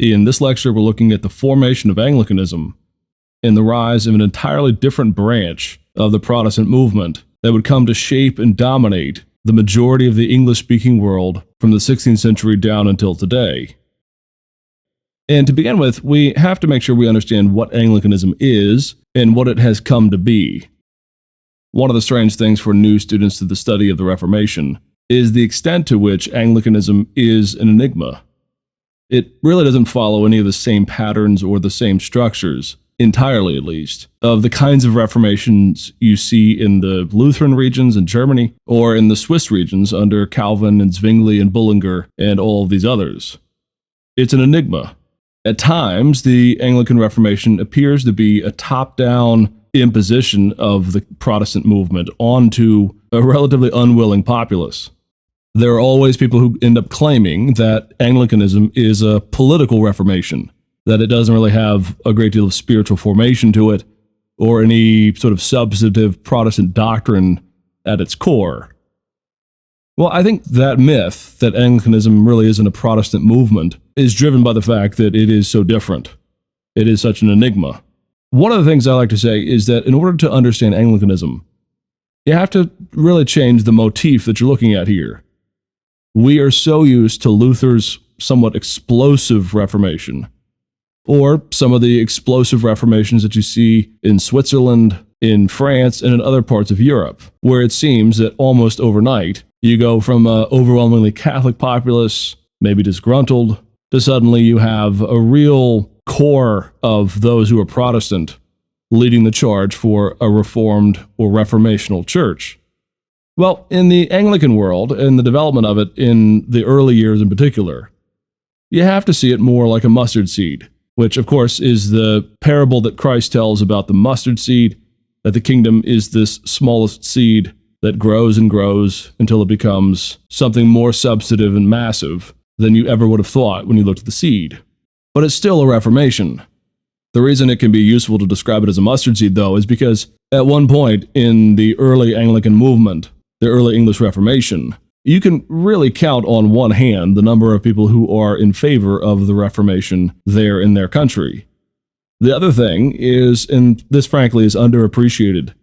In this lecture, we're looking at the formation of Anglicanism and the rise of an entirely different branch of the Protestant movement that would come to shape and dominate the majority of the English-speaking world from the 16th century down until today. And to begin with, we have to make sure we understand what Anglicanism is and what it has come to be. One of the strange things for new students to the study of the Reformation is the extent to which Anglicanism is an enigma. It really doesn't follow any of the same patterns or the same structures, entirely at least, of the kinds of reformations you see in the Lutheran regions in Germany or in the Swiss regions under Calvin and Zwingli and Bullinger and all of these others. It's an enigma. At times, the Anglican Reformation appears to be a top-down imposition of the Protestant movement onto a relatively unwilling populace. There are always people who end up claiming that Anglicanism is a political reformation, that it doesn't really have a great deal of spiritual formation to it, or any sort of substantive Protestant doctrine at its core. Well, I think that myth, that Anglicanism really isn't a Protestant movement, is driven by the fact that it is so different. It is such an enigma. One of the things I like to say is that in order to understand Anglicanism, you have to really change the motif that you're looking at here. We are so used to Luther's somewhat explosive Reformation, or some of the explosive reformations that you see in Switzerland, in France, and in other parts of Europe, where it seems that almost overnight, you go from an overwhelmingly Catholic populace, maybe disgruntled, to suddenly you have a real core of those who are Protestant leading the charge for a Reformed or Reformational church. Well, in the Anglican world, and the development of it in the early years in particular, you have to see it more like a mustard seed, which of course is the parable that Christ tells about the mustard seed, that the kingdom is this smallest seed that grows and grows until it becomes something more substantive and massive than you ever would have thought when you looked at the seed. But it's still a reformation. The reason it can be useful to describe it as a mustard seed, though, is because at one point in the early Anglican movement, the early English Reformation, you can really count on one hand the number of people who are in favor of the Reformation there in their country. The other thing is, and this frankly is underappreciated,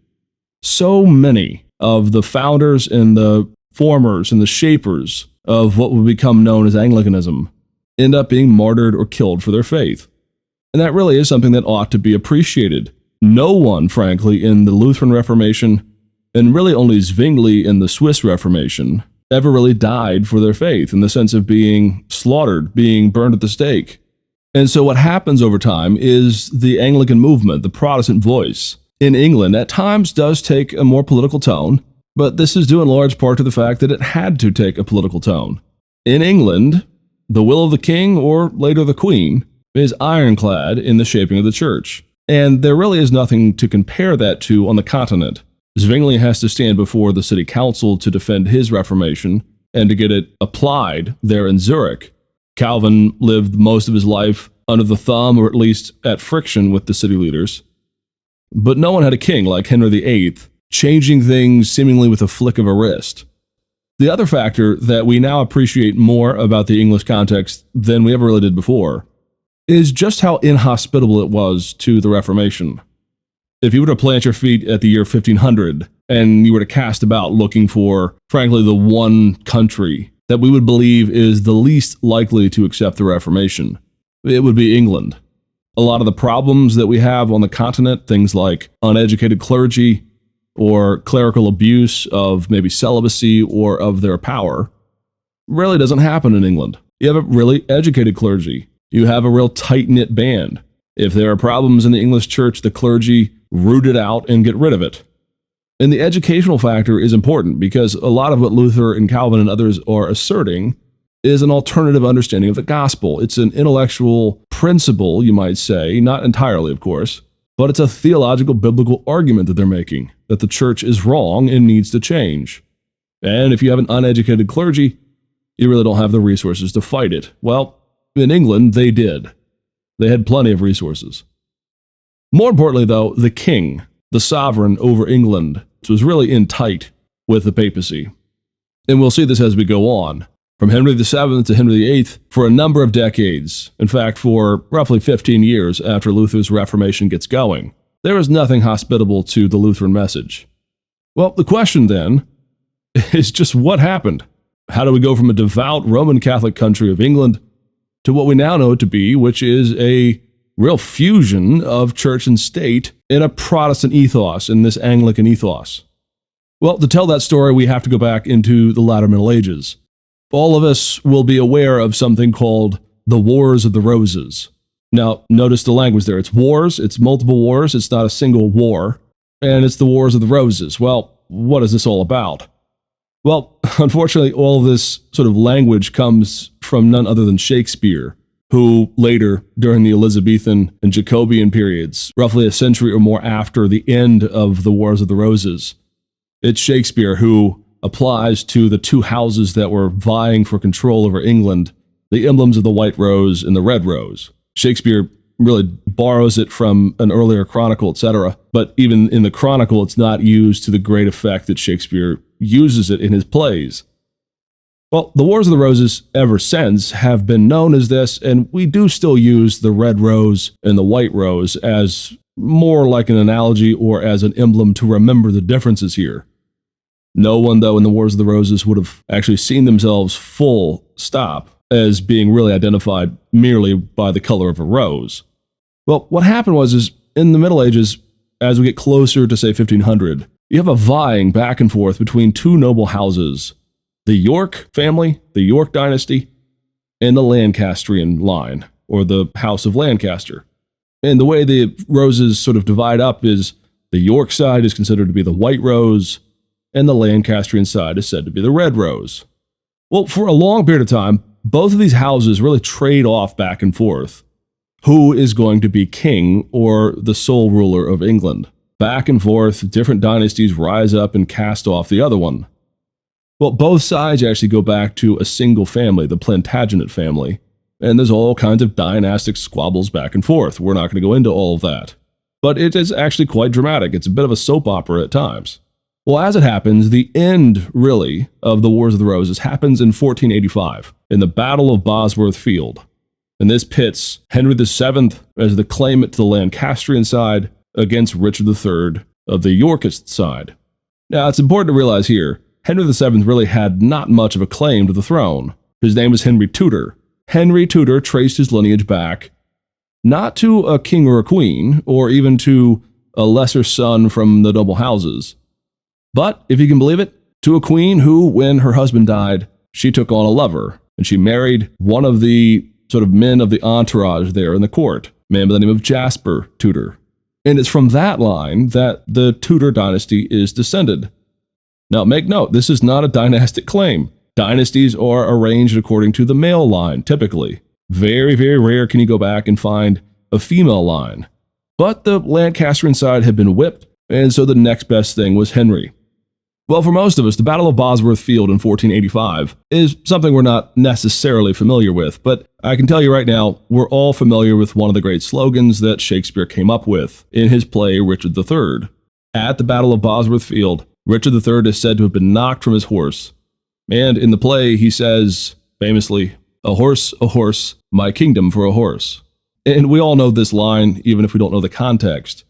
so many of the founders and the formers and the shapers of what would become known as Anglicanism end up being martyred or killed for their faith. And that really is something that ought to be appreciated. No one, frankly, in the Lutheran Reformation, and really only Zwingli in the Swiss Reformation, ever really died for their faith in the sense of being slaughtered, being burned at the stake. And so what happens over time is the Anglican movement, the Protestant voice, in England at times does take a more political tone, but this is due in large part to the fact that it had to take a political tone. In England, the will of the king, or later the queen, is ironclad in the shaping of the church. And there really is nothing to compare that to on the continent. Zwingli has to stand before the city council to defend his Reformation and to get it applied there in Zurich. Calvin lived most of his life under the thumb, or at least at friction with the city leaders. But no one had a king like Henry VIII, changing things seemingly with a flick of a wrist. The other factor that we now appreciate more about the English context than we ever really did before is just how inhospitable it was to the Reformation. If you were to plant your feet at the year 1500 and you were to cast about looking for, frankly, the one country that we would believe is the least likely to accept the Reformation, it would be England. A lot of the problems that we have on the continent, things like uneducated clergy or clerical abuse of maybe celibacy or of their power, really doesn't happen in England. You have a really educated clergy. You have a real tight-knit band. If there are problems in the English church, the clergy root it out and get rid of it. And the educational factor is important because a lot of what Luther and Calvin and others are asserting is an alternative understanding of the gospel. It's an intellectual principle, you might say, not entirely, of course, but it's a theological biblical argument that they're making, that the church is wrong and needs to change. And if you have an uneducated clergy, you really don't have the resources to fight it. Well, in England, they did. They had plenty of resources. More importantly, though, the king, the sovereign over England, was really in tight with the papacy. And we'll see this as we go on. from Henry VII to Henry VIII for a number of decades, in fact, for roughly 15 years after Luther's Reformation gets going. There is nothing hospitable to the Lutheran message. Well, the question then is just what happened? How do we go from a devout Roman Catholic country of England to what we now know it to be, which is a real fusion of church and state in a Protestant ethos, in this Anglican ethos? Well, to tell that story, we have to go back into the latter Middle Ages. All of us will be aware of something called the Wars of the Roses. Now, notice the language there. It's wars, it's multiple wars, it's not a single war, and it's the Wars of the Roses. Well, what is this all about? Well, unfortunately, all of this sort of language comes from none other than Shakespeare, who later, during the Elizabethan and Jacobean periods, roughly a century or more after the end of the Wars of the Roses, it's Shakespeare who applies to the two houses that were vying for control over England the emblems of the white rose and the red rose. Shakespeare really borrows it from an earlier chronicle, etc. But even in the chronicle, it's not used to the great effect that Shakespeare uses it in his plays. Well, the Wars of the Roses ever since have been known as this, and we do still use the red rose and the white rose as more like an analogy or as an emblem to remember the differences here. No one, though, in the Wars of the Roses would have actually seen themselves full stop as being really identified merely by the color of a rose. Well, what happened was in the Middle Ages, as we get closer to, say, 1500, you have a vying back and forth between two noble houses, the York family, the York dynasty, and the Lancastrian line, or the House of Lancaster. And the way the roses sort of divide up is the York side is considered to be the white rose, and the Lancastrian side is said to be the red rose. Well, for a long period of time, both of these houses really trade off back and forth. Who is going to be king or the sole ruler of England? Back and forth, different dynasties rise up and cast off the other one. Well, both sides actually go back to a single family, the Plantagenet family, and there's all kinds of dynastic squabbles back and forth. We're not going to go into all of that. But it is actually quite dramatic. It's a bit of a soap opera at times. Well, as it happens, the end, really, of the Wars of the Roses happens in 1485, in the Battle of Bosworth Field. And this pits Henry VII as the claimant to the Lancastrian side against Richard III of the Yorkist side. Now, it's important to realize here, Henry VII really had not much of a claim to the throne. His name was Henry Tudor. Henry Tudor traced his lineage back not to a king or a queen, or even to a lesser son from the noble houses, but, if you can believe it, to a queen who, when her husband died, she took on a lover, and she married one of the sort of men of the entourage there in the court, a man by the name of Jasper Tudor. And it's from that line that the Tudor dynasty is descended. Now, make note, this is not a dynastic claim. Dynasties are arranged according to the male line, typically. Very, very rare can you go back and find a female line. But the Lancastrian side had been whipped, and so the next best thing was Henry. Well, for most of us, the Battle of Bosworth Field in 1485 is something we're not necessarily familiar with, but I can tell you right now, we're all familiar with one of the great slogans that Shakespeare came up with in his play Richard III. At the Battle of Bosworth Field, Richard III is said to have been knocked from his horse, and in the play he says, famously, a horse, my kingdom for a horse." And we all know this line, even if we don't know the context.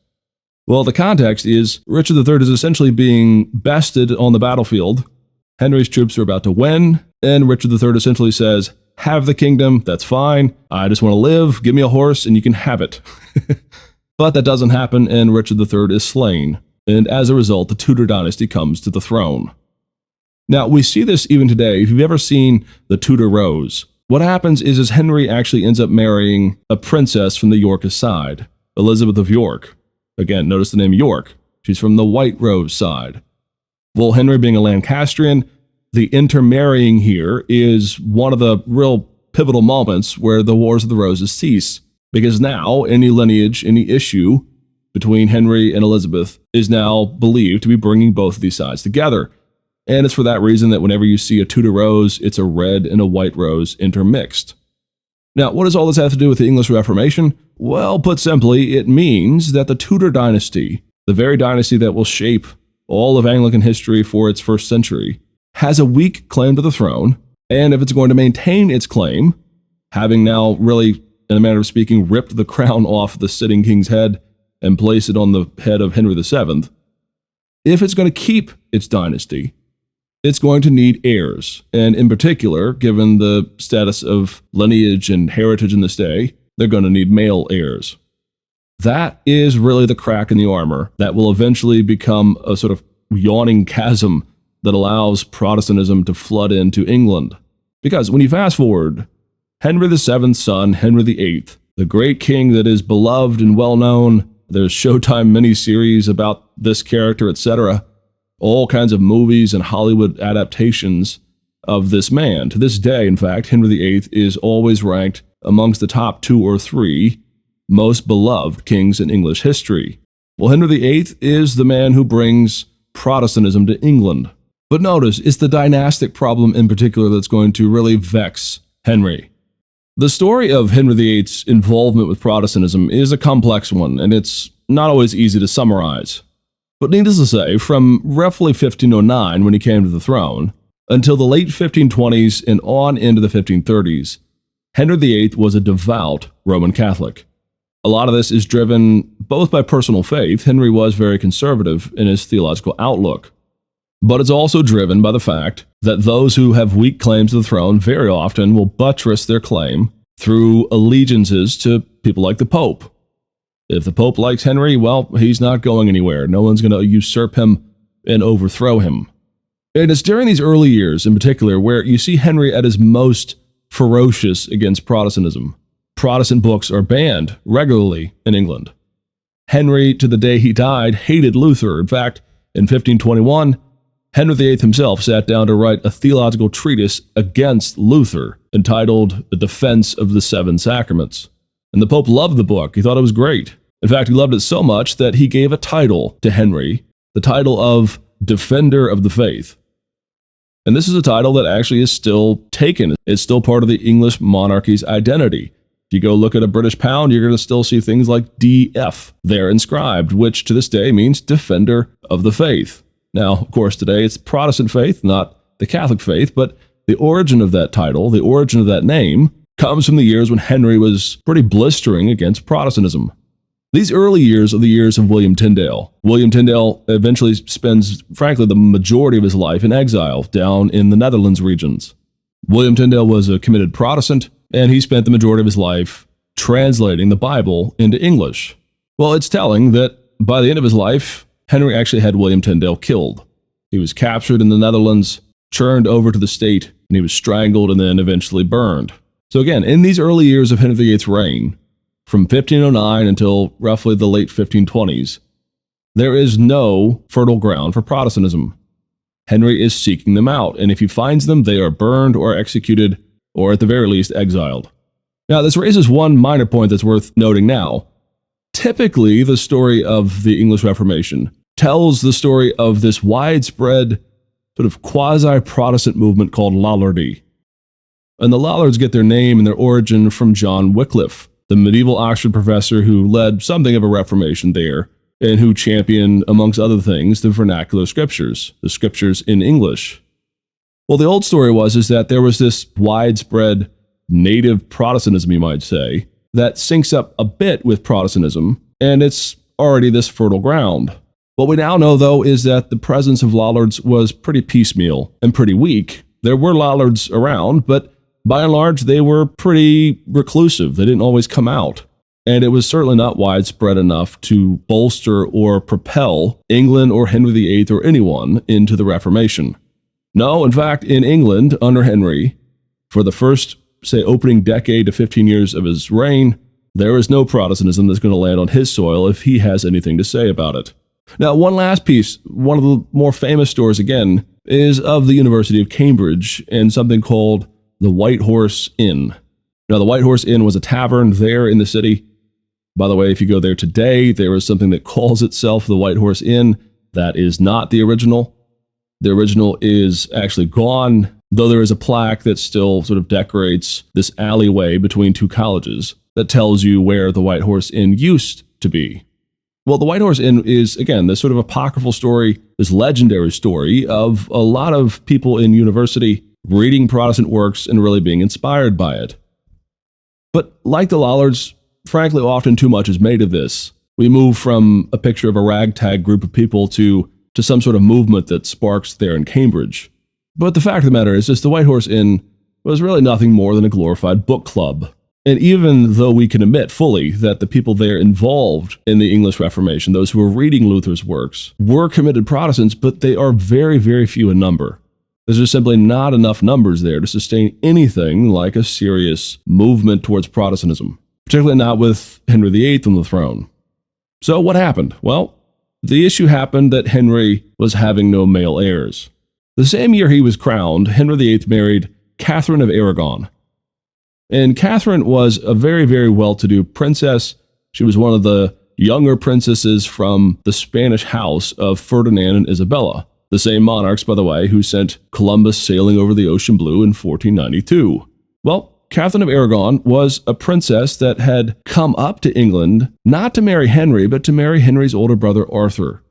Well, the context is Richard III is essentially being bested on the battlefield. Henry's troops are about to win, and Richard III essentially says, "Have the kingdom, that's fine. I just want to live. Give me a horse and you can have it." But that doesn't happen, and Richard III is slain. And as a result, the Tudor dynasty comes to the throne. Now, we see this even today. If you've ever seen the Tudor Rose, what happens is Henry actually ends up marrying a princess from the Yorkist side, Elizabeth of York. Again, notice the name York. She's from the White Rose side. Well, Henry being a Lancastrian, the intermarrying here is one of the real pivotal moments where the Wars of the Roses cease, because now any lineage, any issue between Henry and Elizabeth is now believed to be bringing both of these sides together. And it's for that reason that whenever you see a Tudor rose, it's a red and a white rose intermixed. Now, what does all this have to do with the English Reformation? Well, put simply, it means that the Tudor dynasty, the very dynasty that will shape all of Anglican history for its first century, has a weak claim to the throne, And if it's going to maintain its claim, having now really, in a manner of speaking, ripped the crown off the sitting king's head and placed it on the head of Henry VII, if it's going to keep its dynasty, it's going to need heirs. And in particular, given the status of lineage and heritage in this day, they're going to need male heirs. That is really the crack in the armor that will eventually become a sort of yawning chasm that allows Protestantism to flood into England. Because when you fast forward, Henry VII's son, Henry VIII, the great king that is beloved and well-known, there's Showtime miniseries about this character, etc., all kinds of movies and Hollywood adaptations of this man. To this day, in fact, Henry VIII is always ranked amongst the top 2 or 3 most beloved kings in English history. Well, Henry VIII is the man who brings Protestantism to England. But notice, it's the dynastic problem in particular that's going to really vex Henry. The story of Henry VIII's involvement with Protestantism is a complex one, and it's not always easy to summarize. But needless to say, from roughly 1509, when he came to the throne, until the late 1520s and on into the 1530s, Henry VIII was a devout Roman Catholic. A lot of this is driven both by personal faith. Henry was very conservative in his theological outlook. But it's also driven by the fact that those who have weak claims to the throne very often will buttress their claim through allegiances to people like the Pope. If the Pope likes Henry, well, he's not going anywhere. No one's going to usurp him and overthrow him. And it's during these early years, in particular, where you see Henry at his most ferocious against Protestantism. Protestant books are banned regularly in England. Henry, to the day he died, hated Luther. In fact, in 1521, Henry VIII himself sat down to write a theological treatise against Luther, entitled The Defense of the Seven Sacraments. And the Pope loved the book. He thought it was great. In fact, he loved it so much that he gave a title to Henry, the title of Defender of the Faith. And this is a title that actually is still taken. It's still part of the English monarchy's identity. If you go look at a British pound, you're going to still see things like DF there inscribed, which to this day means Defender of the Faith. Now, of course, today it's Protestant faith, not the Catholic faith, but the origin of that title, the origin of that name, comes from the years when Henry was pretty blistering against Protestantism. These early years are the years of William Tyndale. William Tyndale eventually spends, frankly, the majority of his life in exile down in the Netherlands regions. William Tyndale was a committed Protestant, and he spent the majority of his life translating the Bible into English. Well, it's telling that by the end of his life, Henry actually had William Tyndale killed. He was captured in the Netherlands, churned over to the state, and he was strangled and then eventually burned. So again, in these early years of Henry VIII's reign, from 1509 until roughly the late 1520s, there is no fertile ground for Protestantism. Henry is seeking them out, and if he finds them, they are burned or executed, or at the very least exiled. Now, this raises one minor point that's worth noting now. Typically, the story of the English Reformation tells the story of this widespread sort of quasi-Protestant movement called Lollardy. And the Lollards get their name and their origin from John Wycliffe, the medieval Oxford professor who led something of a Reformation there, and who championed, amongst other things, the vernacular scriptures, the scriptures in English. Well, the old story is that there was this widespread native Protestantism, you might say, that syncs up a bit with Protestantism, and it's already this fertile ground. What we now know, though, is that the presence of Lollards was pretty piecemeal and pretty weak. There were Lollards around, but by and large, they were pretty reclusive. They didn't always come out. And it was certainly not widespread enough to bolster or propel England or Henry VIII or anyone into the Reformation. No, in fact, in England, under Henry, for the first, say, opening decade to 15 years of his reign, there is no Protestantism that's going to land on his soil if he has anything to say about it. Now, one last piece, one of the more famous stories, again, is of the University of Cambridge and something called the White Horse Inn. Now, the White Horse Inn was a tavern there in the city. By the way, if you go there today, there is something that calls itself the White Horse Inn. That is not the original. The original is actually gone, though there is a plaque that still sort of decorates this alleyway between two colleges that tells you where the White Horse Inn used to be. Well, the White Horse Inn is, again, this sort of apocryphal story, this legendary story of a lot of people in university reading Protestant works and really being inspired by it. But like the Lollards, frankly, often too much is made of this. We move from a picture of a ragtag group of people to some sort of movement that sparks there in Cambridge. But the fact of the matter is, the White Horse Inn was really nothing more than a glorified book club. And even though we can admit fully that the people there involved in the English Reformation, those who were reading Luther's works, were committed Protestants, but they are very, very few in number. There's just simply not enough numbers there to sustain anything like a serious movement towards Protestantism, particularly not with Henry VIII on the throne. So what happened? Well, the issue happened that Henry was having no male heirs. The same year he was crowned, Henry VIII married Catherine of Aragon. And Catherine was a very, very well-to-do princess. She was one of the younger princesses from the Spanish house of Ferdinand and Isabella, the same monarchs, by the way, who sent Columbus sailing over the ocean blue in 1492. Well, Catherine of Aragon was a princess that had come up to England not to marry Henry, but to marry Henry's older brother Arthur.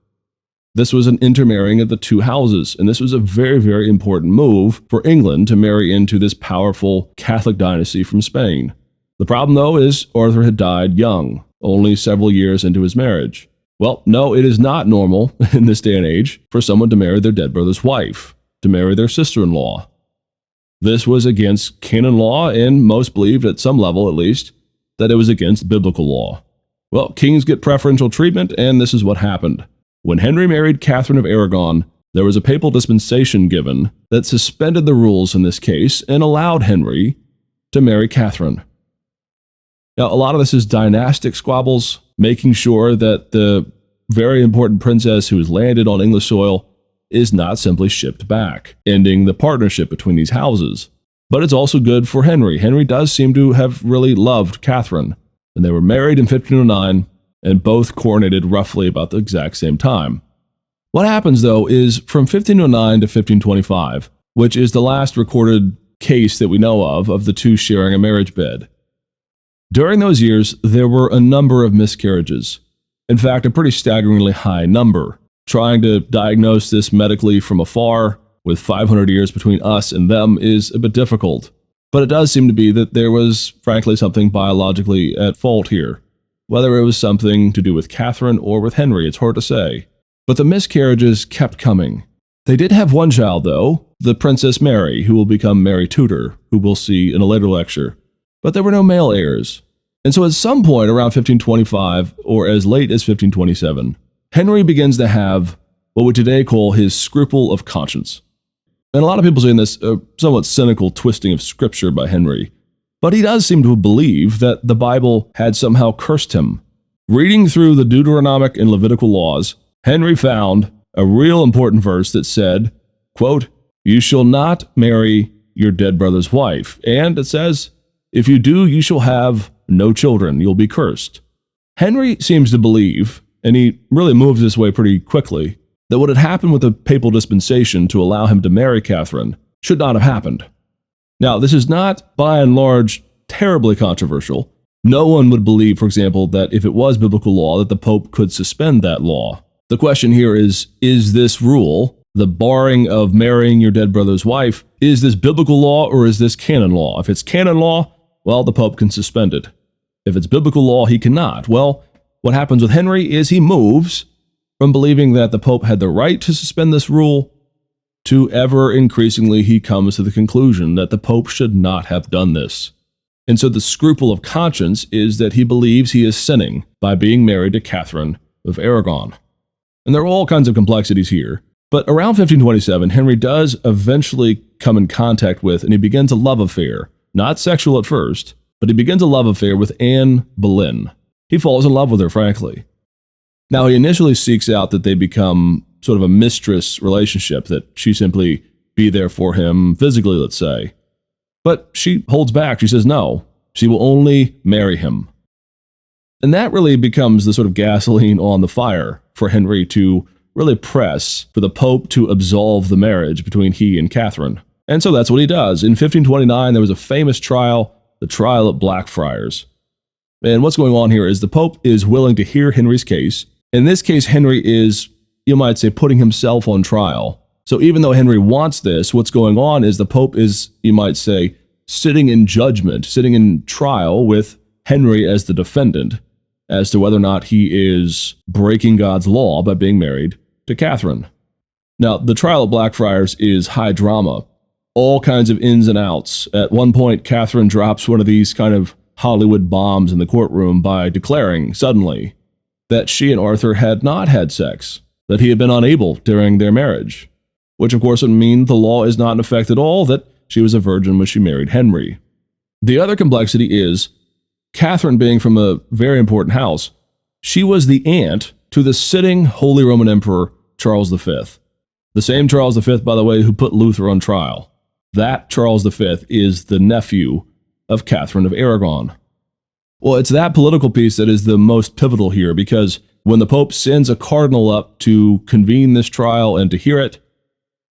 This was an intermarrying of the two houses, and this was a very, very important move for England to marry into this powerful Catholic dynasty from Spain. The problem, though, is Arthur had died young, only several years into his marriage. Well, no, it is not normal in this day and age for someone to marry their dead brother's wife, to marry their sister-in-law. This was against canon law, and most believed, at some level at least, that it was against biblical law. Well, kings get preferential treatment, and this is what happened. When Henry married Catherine of Aragon, there was a papal dispensation given that suspended the rules in this case and allowed Henry to marry Catherine. Now, a lot of this is dynastic squabbles, making sure that the very important princess who has landed on English soil is not simply shipped back, ending the partnership between these houses. But it's also good for Henry. Henry does seem to have really loved Catherine, and they were married in 1509, and both coronated roughly about the exact same time. What happens, though, is from 1509 to 1525, which is the last recorded case that we know of the two sharing a marriage bed. During those years, there were a number of miscarriages. In fact, a pretty staggeringly high number. Trying to diagnose this medically from afar, with 500 years between us and them, is a bit difficult. But it does seem to be that there was, frankly, something biologically at fault here. Whether it was something to do with Catherine or with Henry, it's hard to say. But the miscarriages kept coming. They did have one child, though, the Princess Mary, who will become Mary Tudor, who we'll see in a later lecture. But there were no male heirs. And so at some point around 1525, or as late as 1527, Henry begins to have what we today call his Scruple of Conscience. And a lot of people say in this somewhat cynical twisting of scripture by Henry. But he does seem to believe that the Bible had somehow cursed him. Reading through the Deuteronomic and Levitical laws, Henry found a real important verse that said, quote, "You shall not marry your dead brother's wife." And it says, "If you do, you shall have no children. You'll be cursed." Henry seems to believe, and he really moves this way pretty quickly, that what had happened with the papal dispensation to allow him to marry Catherine should not have happened. Now, this is not, by and large, terribly controversial. No one would believe, for example, that if it was biblical law, that the Pope could suspend that law. The question here is this rule, the barring of marrying your dead brother's wife, is this biblical law or is this canon law? If it's canon law, well, the Pope can suspend it. If it's biblical law, he cannot. Well, what happens with Henry is he moves from believing that the Pope had the right to suspend this rule to ever increasingly he comes to the conclusion that the Pope should not have done this. And so the scruple of conscience is that he believes he is sinning by being married to Catherine of Aragon. And there are all kinds of complexities here. But around 1527, Henry does eventually come in contact with, and he begins a love affair, not sexual at first, but he begins a love affair with Anne Boleyn. He falls in love with her, frankly. Now, he initially seeks out that they become sort of a mistress relationship, that she simply be there for him physically, let's say. But she holds back. She says no. She will only marry him. And that really becomes the sort of gasoline on the fire for Henry to really press for the Pope to absolve the marriage between he and Catherine. And so that's what he does. In 1529, there was a famous trial, the trial at Blackfriars. And what's going on here is the Pope is willing to hear Henry's case. In this case, Henry is, you might say, putting himself on trial So even though Henry wants this, what's going on is the Pope is, you might say, sitting in judgment, sitting in trial with Henry as the defendant as to whether or not he is breaking God's law by being married to Catherine. Now, the trial of Blackfriars is high drama, all kinds of ins and outs. At one point, Catherine drops one of these kind of Hollywood bombs in the courtroom by declaring suddenly that she and Arthur had not had sex, that he had been unable during their marriage, which of course would mean the law is not in effect at all, that she was a virgin when she married Henry. The other complexity is Catherine, being from a very important house, she was the aunt to the sitting Holy Roman Emperor Charles V. The same Charles V, by the way, who put Luther on trial. That Charles V is the nephew of Catherine of Aragon. Well, it's that political piece that is the most pivotal here, because when the Pope sends a cardinal up to convene this trial and to hear it,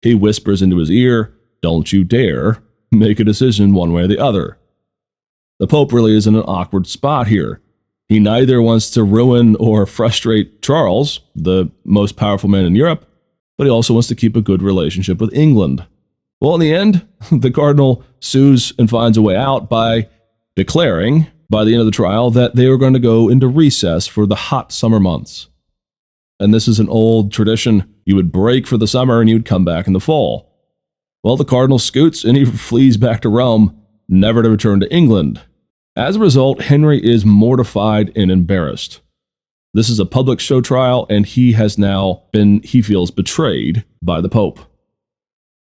he whispers into his ear, "Don't you dare make a decision one way or the other." The Pope really is in an awkward spot here. He neither wants to ruin or frustrate Charles, the most powerful man in Europe, but he also wants to keep a good relationship with England. Well, in the end, the cardinal sues and finds a way out by declaring, by the end of the trial, that they were going to go into recess for the hot summer months. And this is an old tradition. You would break for the summer and you would come back in the fall. Well, the cardinal scoots and he flees back to Rome, never to return to England. As a result, Henry is mortified and embarrassed. This is a public show trial, and he has now been, he feels, betrayed by the Pope.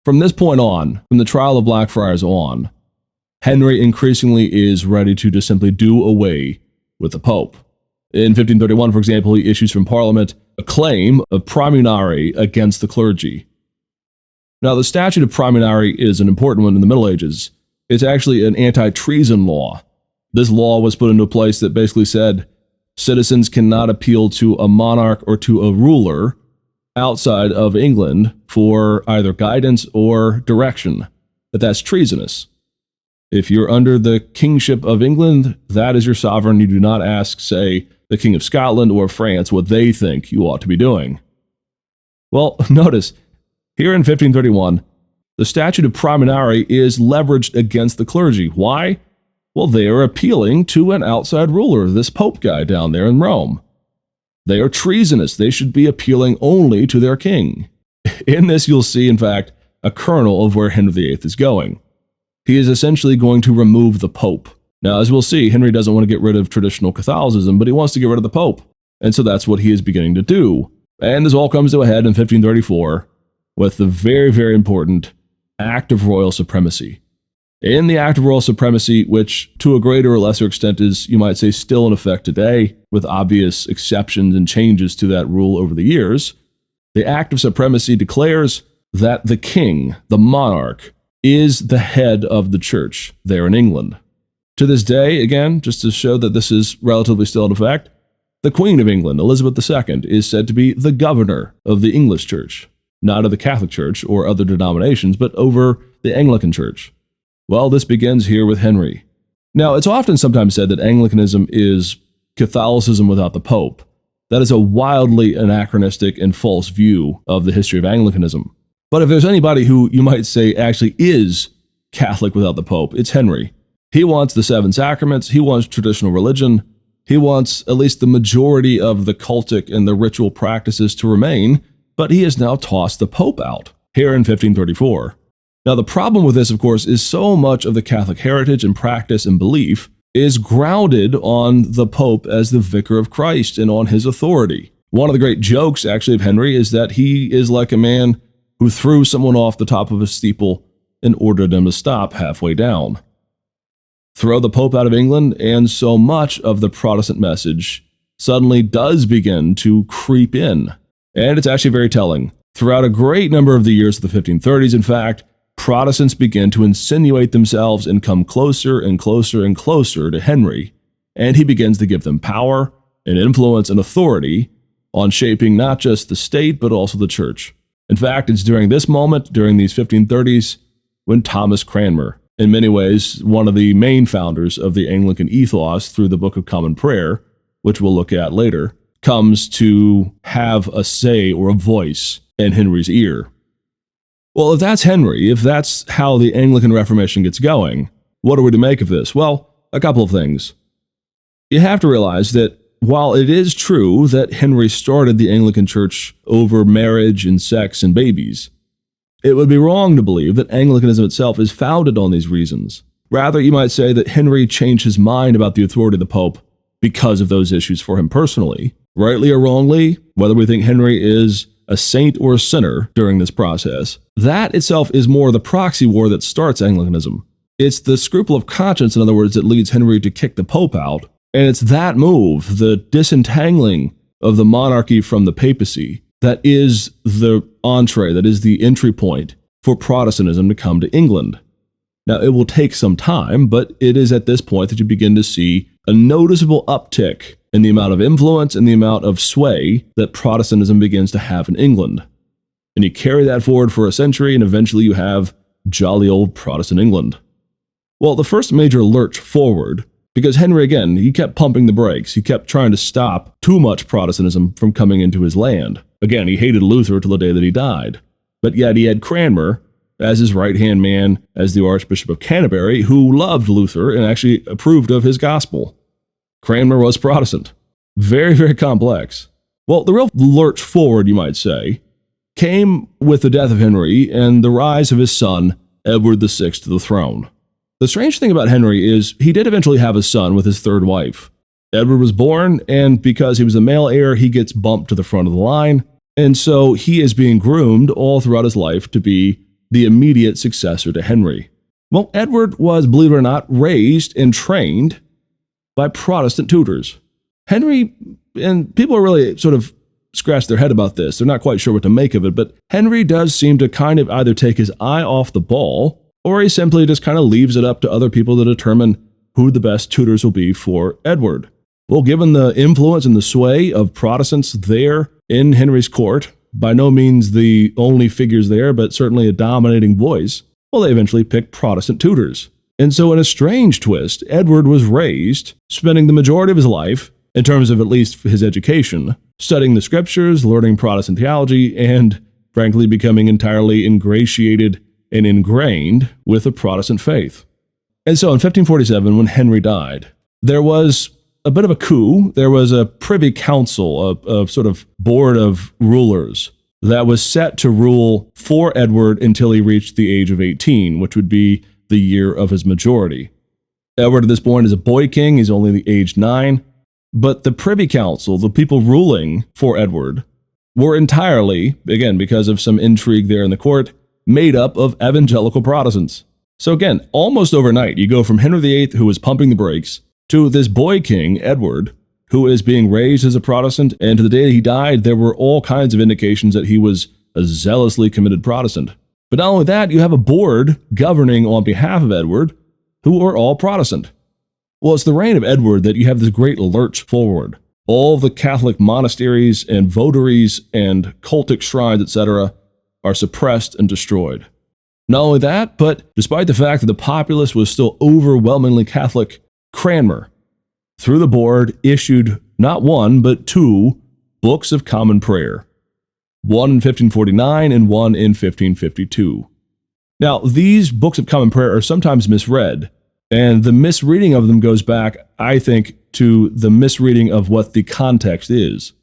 From this point on, from the trial of Blackfriars on, Henry increasingly is ready to just simply do away with the Pope. In 1531, for example, he issues from Parliament a claim of Praemunire against the clergy. Now, the statute of Praemunire is an important one in the Middle Ages. It's actually an anti-treason law. This law was put into place that basically said citizens cannot appeal to a monarch or to a ruler outside of England for either guidance or direction, but that's treasonous. If you're under the kingship of England, that is your sovereign. You do not ask, say, the King of Scotland or France what they think you ought to be doing. Well, notice, here in 1531, the statute of Praemunire is leveraged against the clergy. Why? Well, they are appealing to an outside ruler, this Pope guy down there in Rome. They are treasonous. They should be appealing only to their king. In this, you'll see, in fact, a kernel of where Henry VIII is going. He is essentially going to remove the Pope. Now, as we'll see, Henry doesn't want to get rid of traditional Catholicism, but he wants to get rid of the Pope. And so that's what he is beginning to do. And this all comes to a head in 1534 with the very, very important Act of Royal Supremacy. In the Act of Royal Supremacy, which to a greater or lesser extent is, you might say, still in effect today, with obvious exceptions and changes to that rule over the years, the Act of Supremacy declares that the king, the monarch, is the head of the church there in England. To this day, again, just to show that this is relatively still in effect, the Queen of England, Elizabeth II, is said to be the governor of the English Church, not of the Catholic Church or other denominations, but over the Anglican Church. Well, this begins here with Henry. Now, it's often sometimes said that Anglicanism is Catholicism without the Pope. That is a wildly anachronistic and false view of the history of Anglicanism. But if there's anybody who you might say actually is Catholic without the Pope, it's Henry. He wants the seven sacraments, he wants traditional religion, he wants at least the majority of the cultic and the ritual practices to remain, but he has now tossed the Pope out, here in 1534. Now, the problem with this, of course, is so much of the Catholic heritage and practice and belief is grounded on the Pope as the vicar of Christ and on his authority. One of the great jokes, actually, of Henry is that he is like a man who threw someone off the top of a steeple and ordered them to stop halfway down. Throw the Pope out of England, and so much of the Protestant message suddenly does begin to creep in. And it's actually very telling. Throughout a great number of the years of the 1530s, in fact, Protestants begin to insinuate themselves and come closer and closer and closer to Henry, and he begins to give them power and influence and authority on shaping not just the state, but also the church. In fact, it's during this moment, during these 1530s, when Thomas Cranmer, in many ways one of the main founders of the Anglican ethos through the Book of Common Prayer, which we'll look at later, comes to have a say or a voice in Henry's ear. Well, if that's Henry, if that's how the Anglican Reformation gets going, what are we to make of this? Well, a couple of things. You have to realize that while it is true that Henry started the Anglican Church over marriage and sex and babies, it would be wrong to believe that Anglicanism itself is founded on these reasons. Rather, you might say that Henry changed his mind about the authority of the Pope because of those issues for him personally. Rightly or wrongly, whether we think Henry is a saint or a sinner during this process, that itself is more the proxy war that starts Anglicanism. It's the scruple of conscience, in other words, that leads Henry to kick the Pope out. And it's that move, the disentangling of the monarchy from the papacy, that is the entree, that is the entry point for Protestantism to come to England. Now, it will take some time, but it is at this point that you begin to see a noticeable uptick in the amount of influence and the amount of sway that Protestantism begins to have in England. And you carry that forward for a century, and eventually you have jolly old Protestant England. Well, the first major lurch forward, because Henry, again, he kept pumping the brakes. He kept trying to stop too much Protestantism from coming into his land. Again, he hated Luther till the day that he died. But yet he had Cranmer as his right-hand man, as the Archbishop of Canterbury, who loved Luther and actually approved of his gospel. Cranmer was Protestant. Very, very complex. Well, the real lurch forward, you might say, came with the death of Henry and the rise of his son, Edward VI, to the throne. The strange thing about Henry is he did eventually have a son with his third wife. Edward was born, and because he was the male heir, he gets bumped to the front of the line, and so he is being groomed all throughout his life to be the immediate successor to Henry. Well, Edward was, believe it or not, raised and trained by Protestant tutors. Henry, and people are really sort of scratch their head about this. They're not quite sure what to make of it, but Henry does seem to kind of either take his eye off the ball, or he simply just kind of leaves it up to other people to determine who the best tutors will be for Edward. Well, given the influence and the sway of Protestants there in Henry's court, by no means the only figures there, but certainly a dominating voice, well, they eventually picked Protestant tutors. And so in a strange twist, Edward was raised, spending the majority of his life, in terms of at least his education, studying the scriptures, learning Protestant theology, and frankly becoming entirely ingratiated and ingrained with the Protestant faith. And so in 1547, when Henry died, there was a bit of a coup. There was a Privy Council, a sort of board of rulers that was set to rule for Edward until he reached the age of 18, which would be the year of his majority. Edward at this point is a boy king. He's only the age 9. But the Privy Council, the people ruling for Edward, were entirely, again, because of some intrigue there in the court, made up of evangelical Protestants. So again, almost overnight, you go from Henry VIII, who was pumping the brakes, to this boy king, Edward, who is being raised as a Protestant, and to the day that he died, there were all kinds of indications that he was a zealously committed Protestant. But not only that, you have a board governing on behalf of Edward, who are all Protestant. Well, it's the reign of Edward that you have this great lurch forward. All the Catholic monasteries and votaries and cultic shrines, etc., are suppressed and destroyed. Not only that, but despite the fact that the populace was still overwhelmingly Catholic, Cranmer, through the board, issued not one, but 2 books of common prayer. One in 1549 and one in 1552. Now, these books of common prayer are sometimes misread, and the misreading of them goes back, I think, to the misreading of what the context is.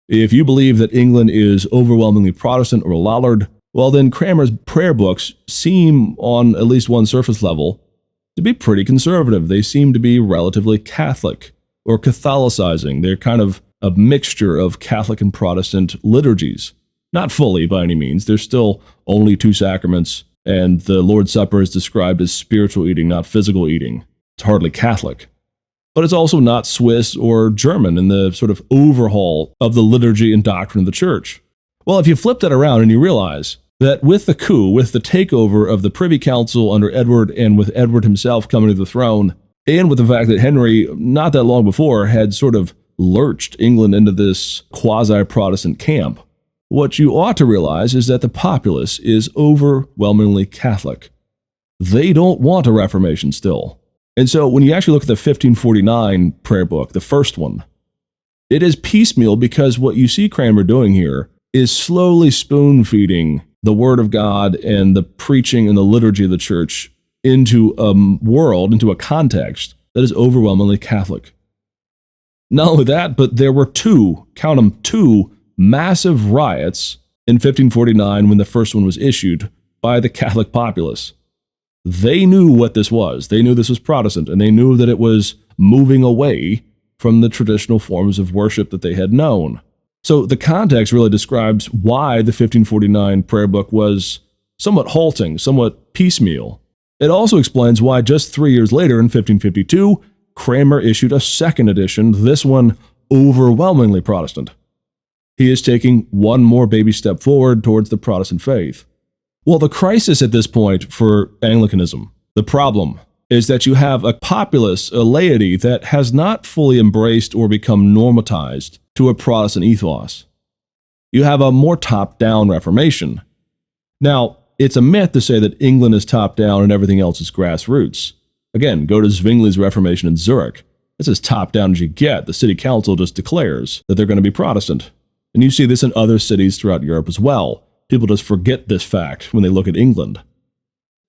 If you believe that England is overwhelmingly Protestant or Lollard, well then Cranmer's prayer books seem, on at least one surface level, to be pretty conservative. They seem to be relatively Catholic or Catholicizing. They're kind of a mixture of Catholic and Protestant liturgies. Not fully by any means. There's still only 2 sacraments, and the Lord's Supper is described as spiritual eating, not physical eating. It's hardly Catholic. But it's also not Swiss or German in the sort of overhaul of the liturgy and doctrine of the church. Well, if you flip that around and you realize that with the coup, with the takeover of the Privy Council under Edward and with Edward himself coming to the throne, and with the fact that Henry, not that long before, had sort of lurched England into this quasi-Protestant camp, what you ought to realize is that the populace is overwhelmingly Catholic. They don't want a Reformation still. And so when you actually look at the 1549 prayer book, the first one, it is piecemeal because what you see Cranmer doing here is slowly spoon-feeding the Word of God and the preaching and the liturgy of the church into a world, into a context that is overwhelmingly Catholic. Not only that, but there were count them, two massive riots in 1549 when the first one was issued by the Catholic populace. They knew what this was. They knew this was Protestant, and they knew that it was moving away from the traditional forms of worship that they had known. So the context really describes why the 1549 prayer book was somewhat halting, somewhat piecemeal. It also explains why just 3 years later, in 1552, Cranmer issued a second edition, this one overwhelmingly Protestant. He is taking one more baby step forward towards the Protestant faith. Well, the crisis at this point for Anglicanism, the problem, is that you have a populace, a laity, that has not fully embraced or become normatized to a Protestant ethos. You have a more top-down Reformation. Now, it's a myth to say that England is top-down and everything else is grassroots. Again, go to Zwingli's Reformation in Zurich. It's as top-down as you get. The city council just declares that they're going to be Protestant. And you see this in other cities throughout Europe as well. People just forget this fact when they look at England.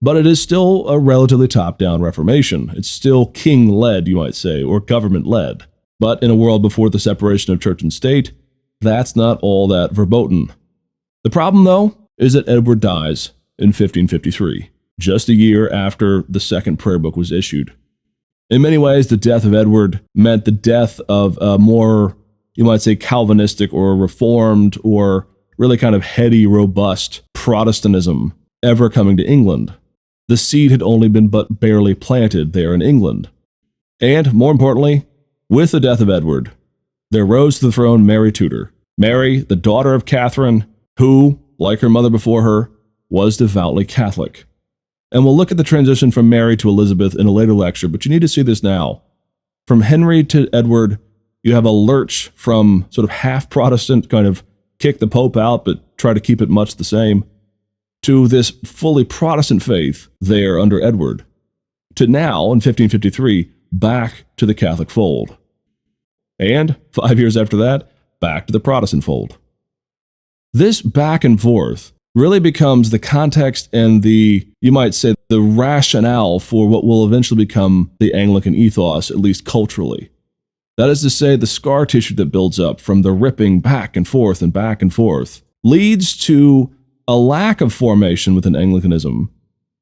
But it is still a relatively top-down Reformation. It's still king-led, you might say, or government-led. But in a world before the separation of church and state, that's not all that verboten. The problem, though, is that Edward dies in 1553, just a year after the second prayer book was issued. In many ways, the death of Edward meant the death of a more, you might say, Calvinistic or Reformed or really kind of heady, robust Protestantism ever coming to England. The seed had only been but barely planted there in England. And, more importantly, with the death of Edward, there rose to the throne Mary Tudor. Mary, the daughter of Catherine, who, like her mother before her, was devoutly Catholic. And we'll look at the transition from Mary to Elizabeth in a later lecture, but you need to see this now. From Henry to Edward, you have a lurch from sort of half-Protestant, kind of kick the Pope out, but try to keep it much the same, to this fully Protestant faith there under Edward, to now, in 1553, back to the Catholic fold. And 5 years after that, back to the Protestant fold. This back and forth really becomes the context and the, you might say, the rationale for what will eventually become the Anglican ethos, at least culturally. That is to say, the scar tissue that builds up from the ripping back and forth, leads to a lack of formation within Anglicanism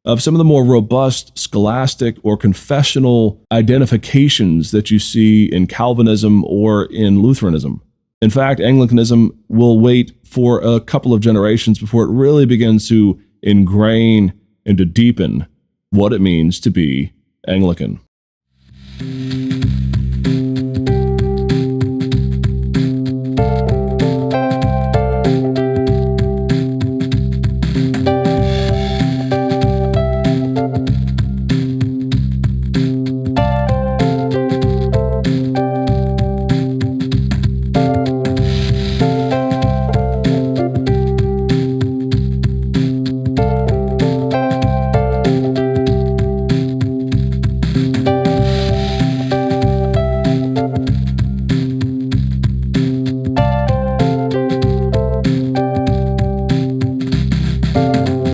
of some of the more robust scholastic or confessional identifications that you see in Calvinism or in Lutheranism. In fact, Anglicanism will wait for a couple of generations before it really begins to ingrain and to deepen what it means to be Anglican.